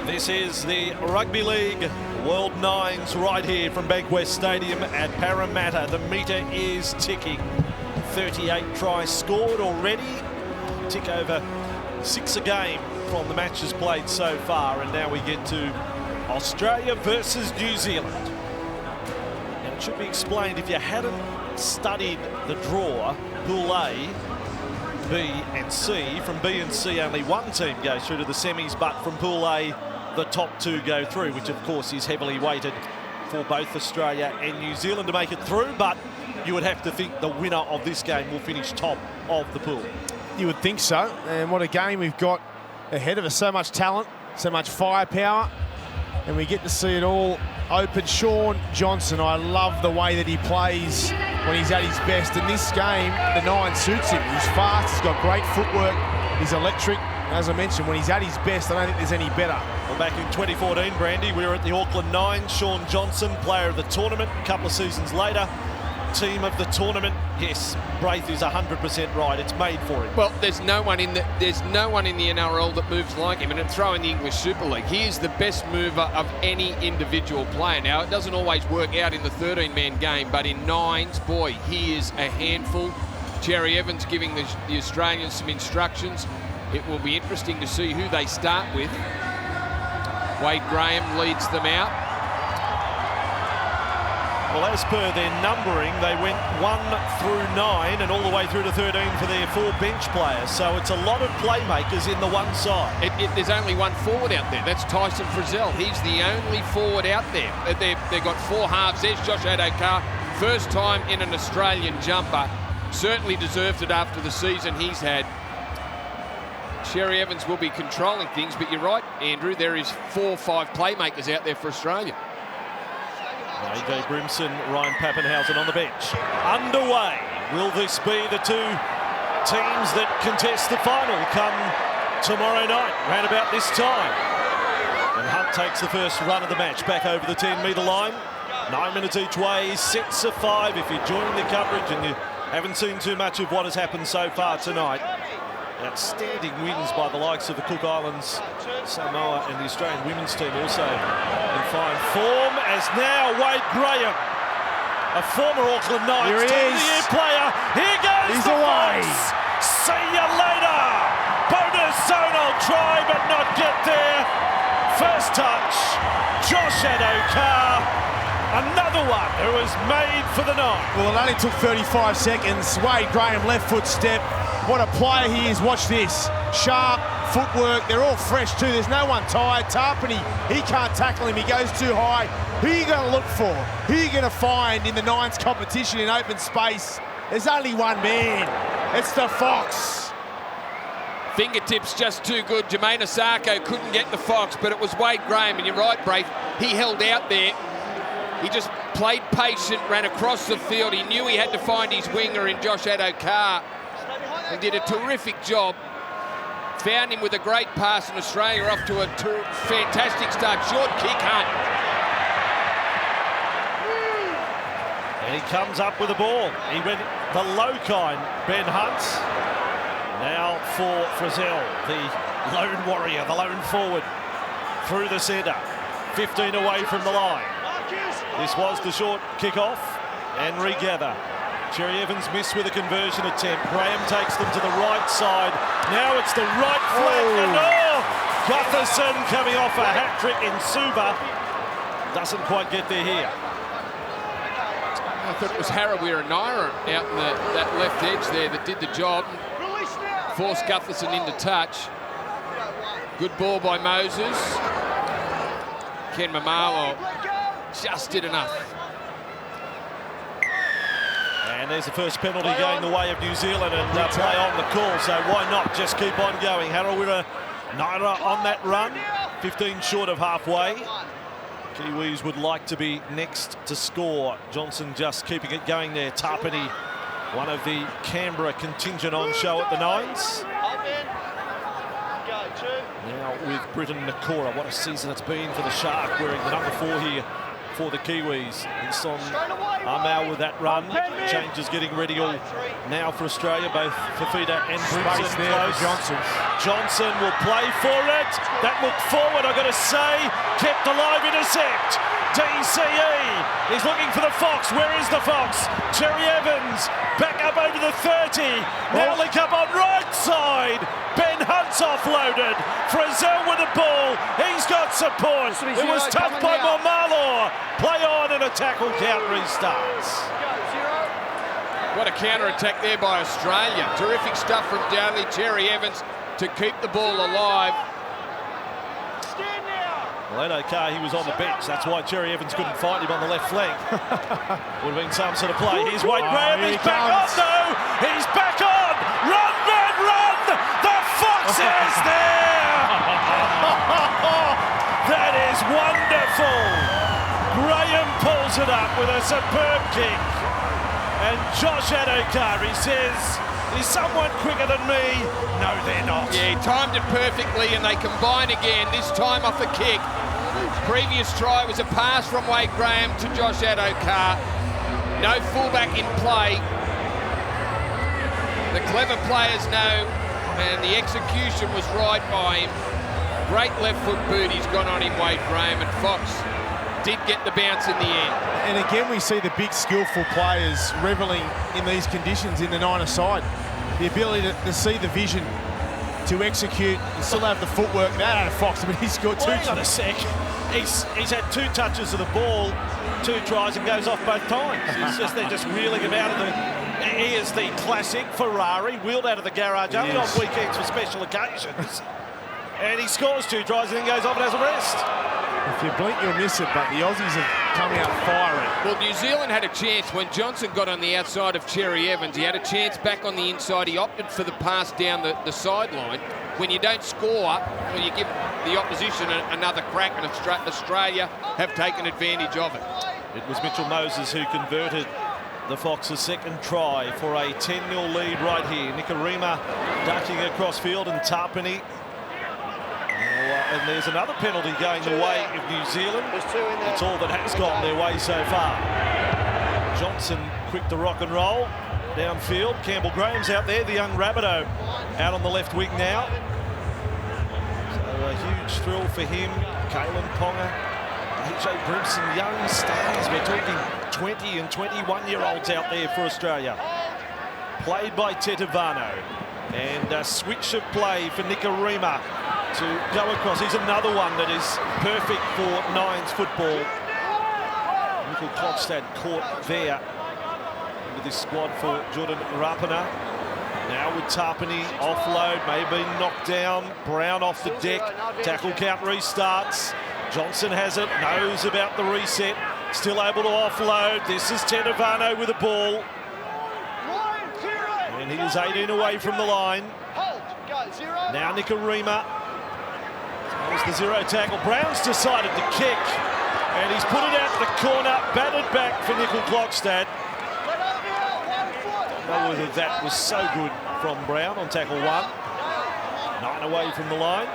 This is the Rugby League World Nines right here from Bankwest Stadium at Parramatta. The meter is ticking. 38 tries scored already. Tick over 6 a game from the matches played so far. And now we get to Australia versus New Zealand. And it should be explained, if you hadn't studied the draw, Pool A, B and C. From B and C, only one team goes through to the semis, but from Pool A, the top 2 go through, which of course is heavily weighted for both Australia and New Zealand to make it through. But you would have to think the winner of this game will finish top of the pool. You would think so. And what a game we've got ahead of us. So much talent, so much firepower, and we get to see it all open. Shaun Johnson, I love the way that he plays when he's at his best. In this game, the 9 suits him. He's fast, he's got great footwork, he's electric. As I mentioned, when he's at his best, I don't think there's any better. Well, back in 2014, Brandy, we were at the Auckland Nine. Shaun Johnson, player of the tournament. A couple of seasons later, team of the tournament. Yes, Braith is 100% right. It's made for him. Well, there's no one in the NRL that moves like him, and throw in the English Super League. He is the best mover of any individual player. Now, it doesn't always work out in the 13-man game, but in nines, boy, he is a handful. Cherry Evans giving the Australians some instructions. It will be interesting to see who they start with. Wade Graham leads them out. Well, as per their numbering, they went 1 through 9 and all the way through to 13 for their 4 bench players. So it's a lot of playmakers in the one side. There's only one forward out there. That's Tyson Frizzell. He's the only forward out there. They've got 4 halves. There's Josh Addo-Carr. First time in an Australian jumper. Certainly deserved it after the season he's had. Cherry Evans will be controlling things, but you're right, Andrew, there is 4 or 5 playmakers out there for Australia. AJ Brimson, Ryan Pappenhausen on the bench. Underway. Will this be the 2 teams that contest the final come tomorrow night, round about this time? And Hunt takes the first run of the match back over the 10-metre line. 9 minutes each way, sets of 5 if you're joining the coverage and you haven't seen too much of what has happened so far tonight. Outstanding wins by the likes of the Cook Islands, Samoa, and the Australian women's team also in fine form. As now Wade Graham, a former Auckland Knights Team of the Year player. Here goes He's the away. Fox. See you later. Bonus zone, I'll try but not get there. First touch, Josh Addo-Carr. Another one who was made for the night. Well, it only took 35 seconds. Wade Graham, left foot step. What a player he is. Watch this. Sharp footwork. They're all fresh too. There's no one tired. Tarpany, he can't tackle him. He goes too high. Who are you going to look for? Who are you going to find in the nines competition in open space? There's only one man. It's the Fox. Fingertips just too good. Jermaine Osako couldn't get the Fox, but it was Wade Graham, and you're right, Braith. He held out there. He just played patient, ran across the field. He knew he had to find his winger in Josh Addo-Carr and did a terrific job. Found him with a great pass, and Australia off to a fantastic start. Short kick, Hunt. And he comes up with the ball. He went the low kind, Ben Hunt. Now for Frizzell, the lone warrior, the lone forward, through the centre. 15 away from the line. This was the short kick-off and regather. Cherry Evans missed with a conversion attempt. Graham takes them to the right side. Now it's the right flank. And Gutherson coming off a hat-trick in Suva. Doesn't quite get there here. I thought it was Harawira Naira out in that left edge there that did the job. Forced Gutherson into touch. Good ball by Moses. Ken Mamalo just did enough. And there's the first penalty going the way of New Zealand, and play on the call, so why not just keep on going? Harawira Naira on that run, 15 short of halfway. Kiwis would like to be next to score. Johnson just keeping it going there. Tarpany, one of the Canberra contingent on show at the Nines. Now with Britton Nakora, what a season it's been for the Shark, wearing the number 4 here for the Kiwis. It's on Amal with that run. Changes getting ready all now for Australia, both Fifita and Brimson close. Johnson will play for it. That looked forward, I've got to say. Kept alive, intercept. DCE is looking for the Fox. Where is the Fox? Cherry Evans back up over the 30. Now link up on right side. Ben Hunt's offloaded. Frizzell with the ball. He's got support. It was tough by Momalo. Play on and a tackle count restarts. What a counter-attack there by Australia. Terrific stuff from Daly. Cherry Evans to keep the ball alive. Well, Addo-Carr, he was on the bench. That's why Cherry Evans couldn't find him on the left flank. Would have been some sort of play. Here's Wade Graham. He's back on, though. He's back on. Run, man, run. The Fox is there. That is wonderful. Graham pulls it up with a superb kick. And Josh Addo-Carr, he says, is someone quicker than me? No, they're not. Yeah, he timed it perfectly, and they combine again, this time off a kick. Previous try was a pass from Wade Graham to Josh Addo-Carr. No fullback in play. The clever players know, and the execution was right by him. Great left foot boot he's got on him, Wade Graham, and Fox did get the bounce in the end. And again, we see the big skillful players reveling in these conditions in the nine-a-side. The ability to see the vision, to execute, and still have the footwork. That Fox, I mean, he scored two. Hang on a sec. He's had 2 touches of the ball, 2 tries, and goes off both times. They're just reeling him out of the. He is the classic Ferrari, wheeled out of the garage only on weekends for special occasions. And he scores 2 tries and then goes off and has a rest. If you blink, you'll miss it, but the Aussies have come out firing. Well, New Zealand had a chance when Johnson got on the outside of Cherry Evans. He had a chance back on the inside. He opted for the pass down the sideline. When you don't score, when you give the opposition another crack, and Australia have taken advantage of it. It was Mitchell Moses who converted the Fox's second try for a 10-0 lead right here. Nikorima ducking across field, and Tapine. And there's another penalty going the way of New Zealand. It's all that has gone their way so far. Johnson quick to rock and roll downfield. Campbell Graham's out there, the young Rabbitoh out on the left wing now. So a huge thrill for him. Kalen Ponga, AJ Brimson, young stars. We're talking 20 and 21-year-olds out there for Australia. Played by Tetevano. And a switch of play for Nikorima to go across. He's another one that is perfect for Nines football. Nickel Klokstad caught there with this squad for Jordan Rapana. Now with Tapine, offload, maybe knocked down. Brown off the deck. Tackle count restarts. Johnson has it, knows about the reset. Still able to offload. This is Tetevano with the ball. And he is 18 away from the line. Now Nikorima. There's the 0 tackle. Brown's decided to kick, and he's put it out to the corner, batted back for Nickel Klokstad. Don't know whether that was so good from Brown on tackle 1. 9 away from the line.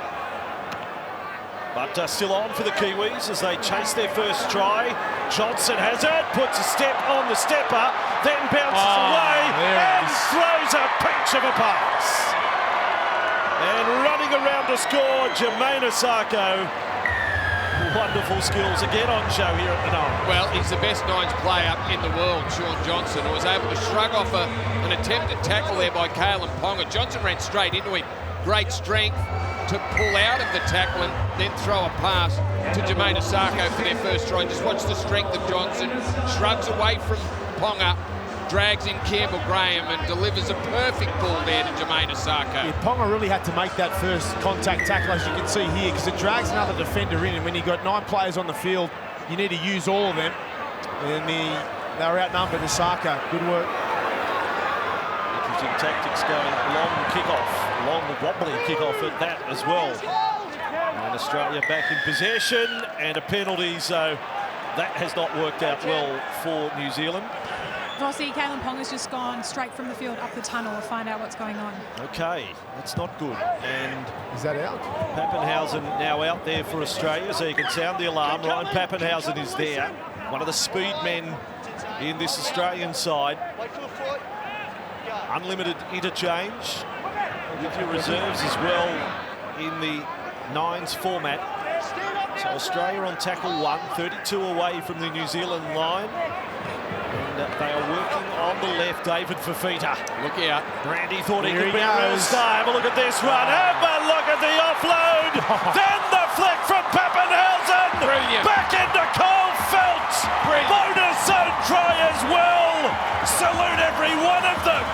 But still on for the Kiwis as they chase their first try. Johnson has it, puts a step on the stepper, then bounces away and throws a pinch of a pass. And running around to score, Jermaine Asako. Wonderful skills again on show here at the Nine. Well, he's the best Nines player in the world, Sean Johnson, who was able to shrug off an attempted tackle there by Kalen Ponga. Johnson ran straight into him. Great strength to pull out of the tackle and then throw a pass to Jermaine Asako for their first try. Just watch the strength of Johnson. Shrugs away from Ponga, drags in Campbell Graham and delivers a perfect ball there to Jermaine Asako. Yeah, Ponga really had to make that first contact tackle, as you can see here, because it drags another defender in, and when you've got 9 players on the field, you need to use all of them. And they were outnumbered. Asako, good work. Interesting tactics going. Long kickoff, long wobbly kickoff at that as well. And Australia back in possession and a penalty, so that has not worked out well for New Zealand. Vossi, Kalen Ponga's just gone straight from the field up the tunnel to find out what's going on. Okay, that's not good. And is that out? Pappenhausen now out there for Australia, so you can sound the alarm. Ryan Pappenhausen is there. One of the speed men in this Australian side. Unlimited interchange with your reserves as well in the nines format. So Australia on tackle 1, 32 away from the New Zealand line. And they are working on the left. David Fifita. Look out. Brandy thought he Here could he be a real goes. star. Have a look at this run. Have a look at the offload. Then the flick from Pappenhausen. Brilliant. Back into Cole Felt. Brilliant. Bonus zone try as well. Salute every one of them.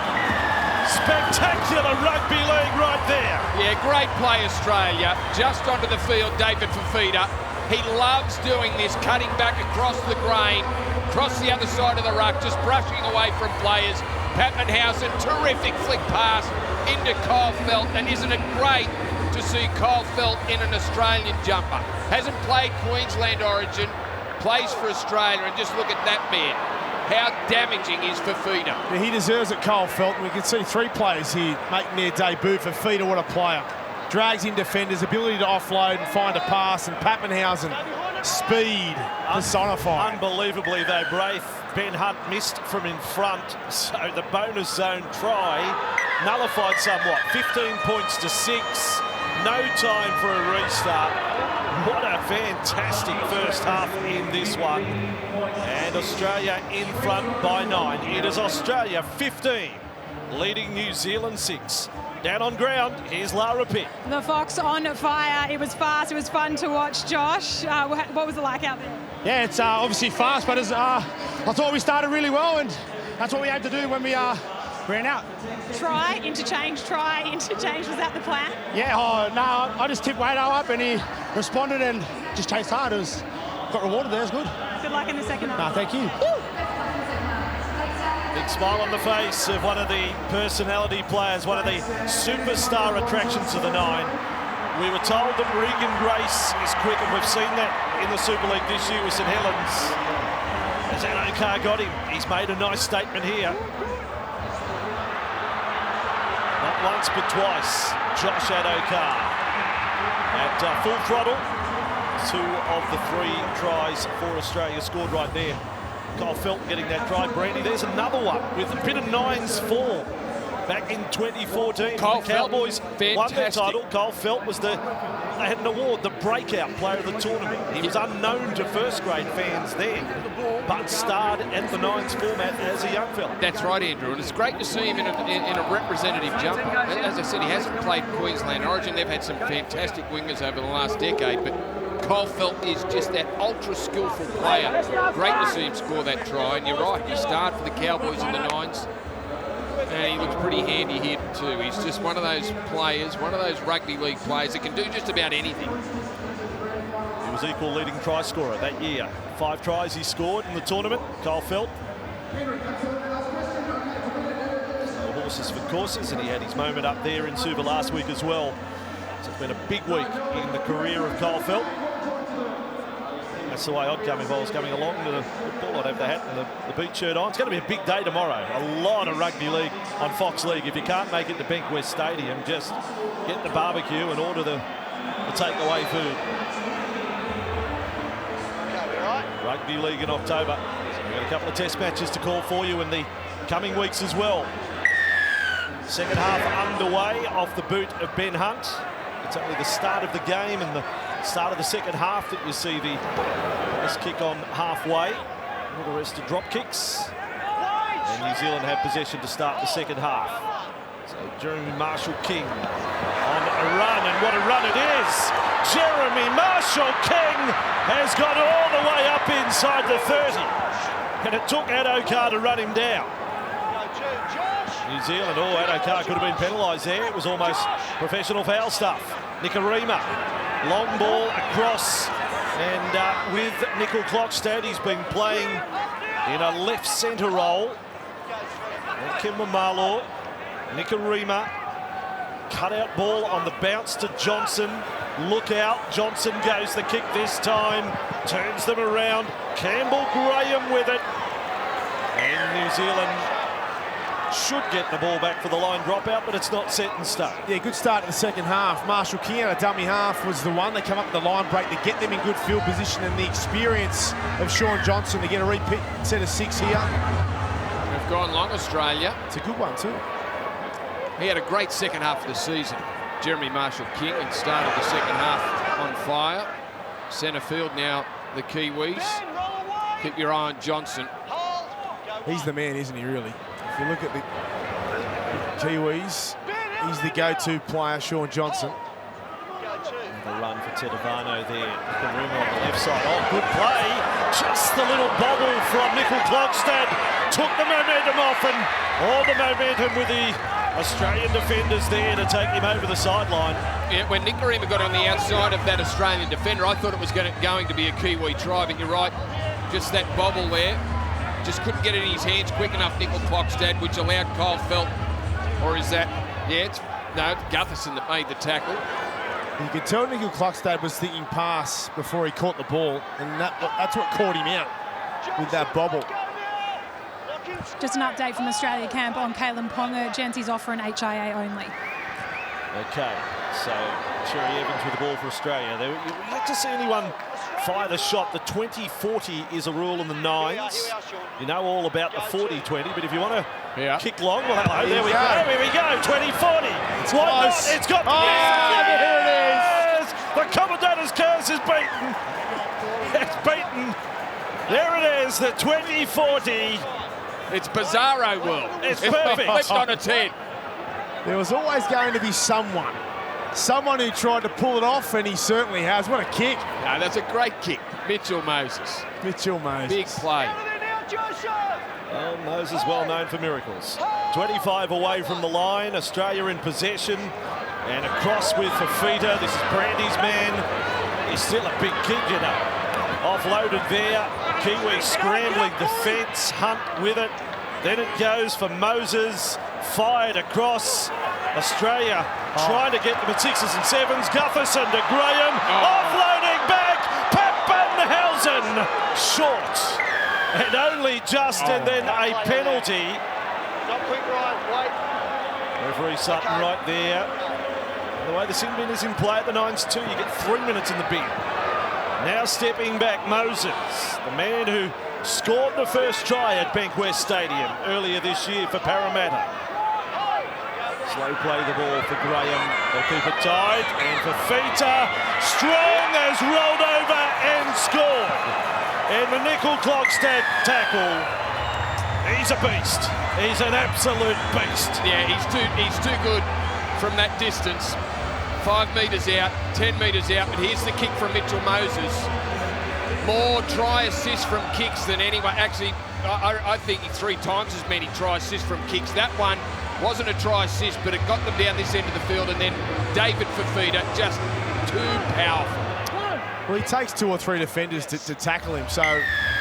Spectacular rugby league right there. Yeah, great play, Australia. Just onto the field, David Fifita. He loves doing this, cutting back across the grain, across the other side of the ruck, just brushing away from players. Pappenhausen, terrific flick pass into Kyle Felt. And isn't it great to see Kyle Felt in an Australian jumper? Hasn't played Queensland Origin, plays for Australia, and just look at that man. How damaging is Fifita? Yeah, he deserves it, Cole Felton. We can see 3 players here making their debut. Fifita, what a player. Drags in defenders, ability to offload and find a pass, and Pappenhausen, speed personified. Unbelievably though, Braith, Ben Hunt missed from in front, so the bonus zone try nullified somewhat. 15 points to 6, no time for a restart. What a fantastic first half in this one. And Australia in front by 9. It is Australia 15, leading New Zealand 6. Down on ground, here's Lara Pitt. The Fox on fire. It was fast. It was fun to watch, Josh. What was it like out there? Yeah, it's obviously fast, but I thought we started really well, and that's what we had to do when we ran out. Try, interchange. Was that the plan? Yeah, no, I just tipped Wado up and he responded and just chased hard. Got rewarded there, it was good. Good luck in the second half. No, thank you. Big smile on the face of one of the personality players, one of the superstar attractions of the 9. We were told that Regan Grace is quick, and we've seen that in the Super League this year with St Helens. As Addo-Carr got him, he's made a nice statement here. Not once but twice, Josh Addo-Carr at full throttle. 2 of the 3 tries for Australia scored right there. Kyle Felt getting that try. Brandy, there's another one with a bit of 9's fall back in 2014. Kyle The Cowboys Felt, won their fantastic. title. Kyle Felt was they had an award, the breakout player of the tournament. He was unknown to first grade fans then, but starred at the 9's format as a young fella. That's right, Andrew, and it's great to see him in a representative jumper. As I said, he hasn't played Queensland Origin. They've had some fantastic wingers over the last decade, but Kyle Felt is just that ultra-skillful player. Great to see him score that try, and you're right, he starred for the Cowboys in the 9's. And he looks pretty handy here too. He's just one of those players, one of those rugby league players that can do just about anything. He was equal leading try scorer that year. 5 tries he scored in the tournament, Kyle Felt. So horses for courses, and he had his moment up there in Suva last week as well. So it's been a big week in the career of Kyle Felt. That's the way I'd come if I was coming along to the football. I'd have the hat and the beach shirt on. It's going to be a big day tomorrow. A lot of rugby league on Fox League. If you can't make it to Bankwest Stadium, just get the barbecue and order the takeaway food. Rugby league in October. So we've got a couple of test matches to call for you in the coming weeks as well. Second half underway off the boot of Ben Hunt. It's only the start of the game and the start of the second half that you see this kick on halfway. All the rest are drop kicks. And New Zealand have possession to start the second half. So Jeremy Marshall-King on a run, and what a run it is! Jeremy Marshall-King has got all the way up inside the 30. And it took Addo-Carr to run him down. New Zealand, Addo-Carr could have been penalised there. It was almost professional foul stuff. Nikarima, long ball across, and with Nickel Klokstad, he's been playing in a left centre role. And Kimber Marlaw, Nikarima, cut out ball on the bounce to Johnson. Look out, Johnson goes the kick this time, turns them around. Campbell Graham with it. And New Zealand should get the ball back for the line dropout, but it's not set in stone. Yeah, good start to the second half. Marshall King out of dummy half was the one. They come up the line break to get them in good field position, and the experience of Sean Johnson to get a repeat set of 6 here. We've gone long, Australia. It's a good one too. He had a great second half of the season, Jeremy Marshall-King, and started the second half on fire. Centre field now, the Kiwis. Keep your eye on Johnson. He's the man, isn't he, really? If you look at the Kiwis, he's the go-to player, Sean Johnson. The run for Tedavano there. The room on the left side. Oh, good play. Just the little bobble from Nickel Klogstad. Took the momentum off, and all the momentum with the Australian defenders there to take him over the sideline. Yeah, when Nikorima got on the outside of that Australian defender, I thought it was going to be a Kiwi try, but you're right. Just that bobble there. Just couldn't get it in his hands quick enough, Nickel Klogstad, which allowed Kyle Felt. Or is that, yeah, it's Gutherson that made the tackle. You could tell Nickel Klogstad was thinking pass before he caught the ball, and that's what caught him out with that bobble. Just an update from Australia camp on Kalen Ponga. Gentsy's off for an HIA only. Okay, so Cherry Evans with the ball for Australia. You yet to see anyone fire the shot. The 20-40 is a rule in the nines. You know all about the 40-20, but if you want to kick long, well, hello, there we go. Here we go, 20-40. It's close. It's got there it is. The commentator's curse is beaten. It's beaten. There it is, the 20-40. It's Bizarro world. It's perfect. Flipped on its head. There was always going to be someone who tried to pull it off, and he certainly has. What a kick. No, that's a great kick. Mitchell Moses. Mitchell Moses. Big play. Well, Moses well known for miracles. 25 away from the line. Australia in possession. And across with Fifita. This is Brandy's man. He's still a big kid, you know. Offloaded there. Kiwi scrambling defence. Hunt with it. Then it goes for Moses. Fired across. Australia trying to get them at 6s and 7s. Gutherson to Graham. Offloading back. Pappenhausen. Short. And only just, and then a penalty. Not quick, right, wait. Referee Sutton right there. The way the sin bin is in play at the 9s too, you get 3 minutes in the bin. Now stepping back, Moses, the man who scored the first try at Bankwest Stadium earlier this year for Parramatta. Slow play the ball for Graham. They'll keep it tight. And Fifita, strong, has rolled over and scored. And the Nickel Klogstad tackle. He's a beast. He's an absolute beast. Yeah, he's too good from that distance. 5 metres out, 10 metres out, but here's the kick from Mitchell Moses. More try assists from kicks than anyone. Actually, I think 3 times as many try assists from kicks. That one wasn't a try assist, but it got them down this end of the field, and then David Fifita, just too powerful. Well, he takes 2 or 3 defenders to tackle him, so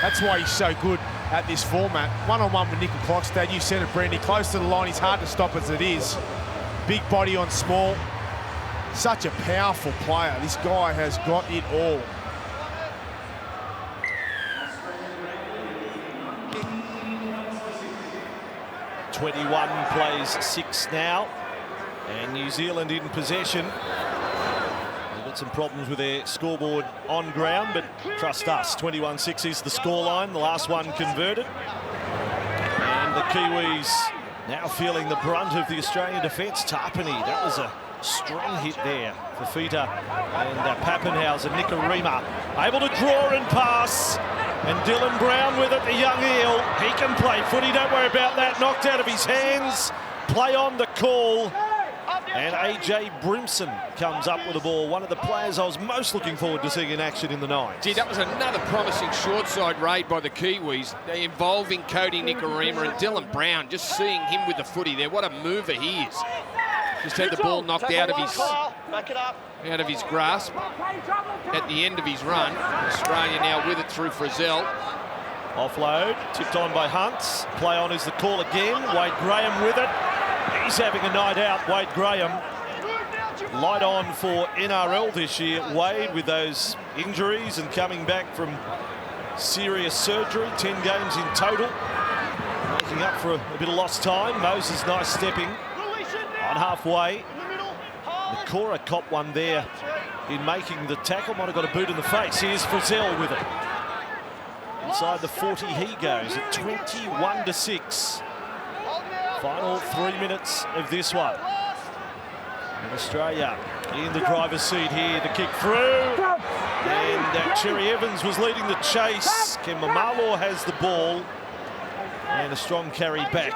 that's why he's so good at this format. One-on-one with Nickel Klogstad. You said it, Brandy, close to the line. He's hard to stop as it is. Big body on small. Such a powerful player. This guy has got it all. .21 plays 6 now, and New Zealand in possession. They've got some problems with their scoreboard on ground, but trust us, 21-6 is the scoreline. The last one converted. And the Kiwis now feeling the brunt of the Australian defence. Tarpany, that was a strong hit there. Fifita and Pappenhausen, Nikorima able to draw and pass. And Dylan Brown with it, the young eel. He can play footy, don't worry about that. Knocked out of his hands. Play on the call. And AJ Brimson comes up with the ball. One of the players I was most looking forward to seeing in action in the 9s. Gee, that was another promising short side raid by the Kiwis, involving Cody Nikorima and Dylan Brown. Just seeing him with the footy there. What a mover he is. Just had the ball knocked out of his grasp at the end of his run. Australia now with it through Frizzell. Offload, tipped on by Hunts. Play on is the call again. Wade Graham with it. He's having a night out, Wade Graham. Light on for NRL this year. Wade with those injuries and coming back from serious surgery. 10 games in total. making up for a bit of lost time. Moses nice stepping on halfway. Nakora caught one there in making the tackle. Might have got a boot in the face. Here's Frizzell with it. Inside the 40 he goes at 21-6. Final 3 minutes of this one. And Australia in the driver's seat here to kick through. And Cherry Evans was leading the chase. Kemba Marlaw has the ball. And a strong carry back.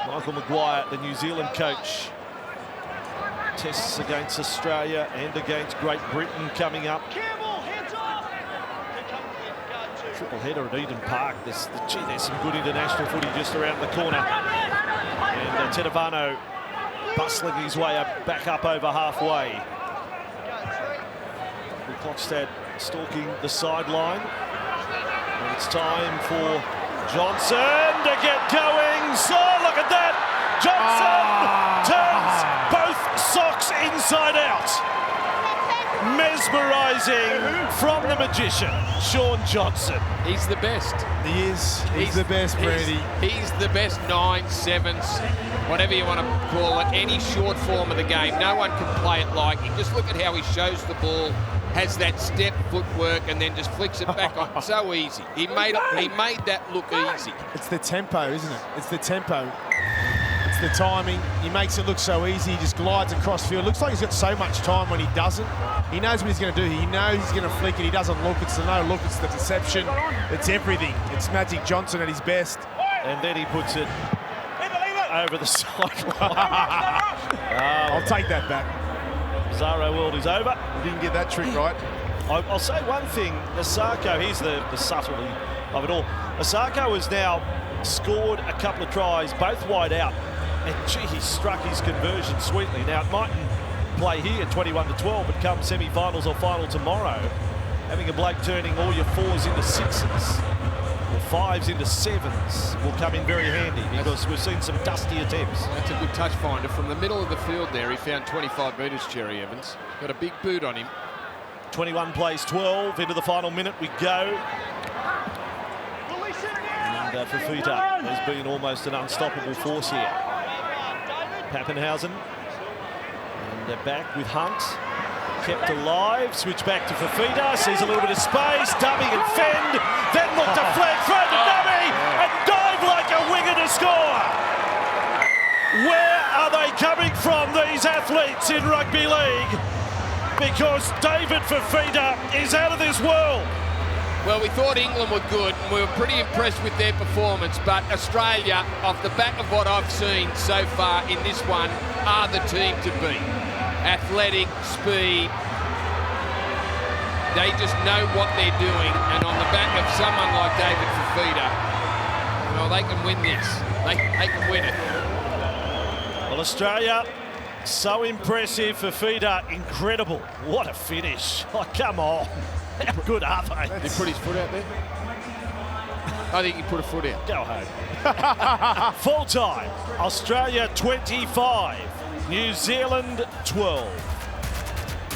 Michael Maguire, the New Zealand coach. Tests against Australia and against Great Britain coming up. Triple header at Eden Park. There's some good international footy just around the corner. And Tedavano bustling his way back up over halfway. Klokstad stalking the sideline. And it's time for Johnson to get going. So look at that. Johnson turns both socks inside out. Mesmerising from the magician, Shaun Johnson. He's the best. He is. He's the best, Brady. He's the best 9-7s, whatever you want to call it, any short form of the game. No one can play it like him. Just look at how he shows the ball, has that step footwork, and then just flicks it back on. So easy. He made that look easy. It's the tempo, isn't it? It's the tempo. It's the timing. He makes it look so easy. He just glides across field. Looks like he's got so much time when he doesn't. He knows what he's going to do. He knows he's going to flick it. He doesn't look. It's the no look. It's the deception. It's everything. It's Magic Johnson at his best. And then he puts it over the sideline. I'll take that back. Bizarro world is over. He didn't get that trick right. I'll say one thing. Asako, here's the subtlety of it all. Asako has now scored a couple of tries, both wide out. And gee, he struck his conversion sweetly. Now, it mightn't play here 21-12, but come semi-finals or final tomorrow, having a bloke turning all your 4s into 6s or 5s into 7s will come in very handy, because we've seen some dusty attempts. That's a good touch finder. From the middle of the field there, he found 25 metres, Cherry Evans. Got a big boot on him. 21 plays 12, into the final minute we go. And Fifita has been almost an unstoppable force here. Pappenhausen. And back with Hunt. Kept alive. Switch back to Fifita. Sees a little bit of space. Dumming and fend. Then look to flag. Throw to dummy. And dive like a winger to score. Where are they coming from, these athletes in rugby league? Because David Fifita is out of this world. Well, we thought England were good, and we were pretty impressed with their performance, but Australia, off the back of what I've seen so far in this one, are the team to beat. Athletic, speed, they just know what they're doing, and on the back of someone like David Fifita, well, they can win this. They can win it. Well, Australia, so impressive. Fifita, incredible. What a finish. Oh, come on. How good are they? Did he put his foot out there? I think he put a foot out. Go home. Full time, Australia 25, New Zealand 12.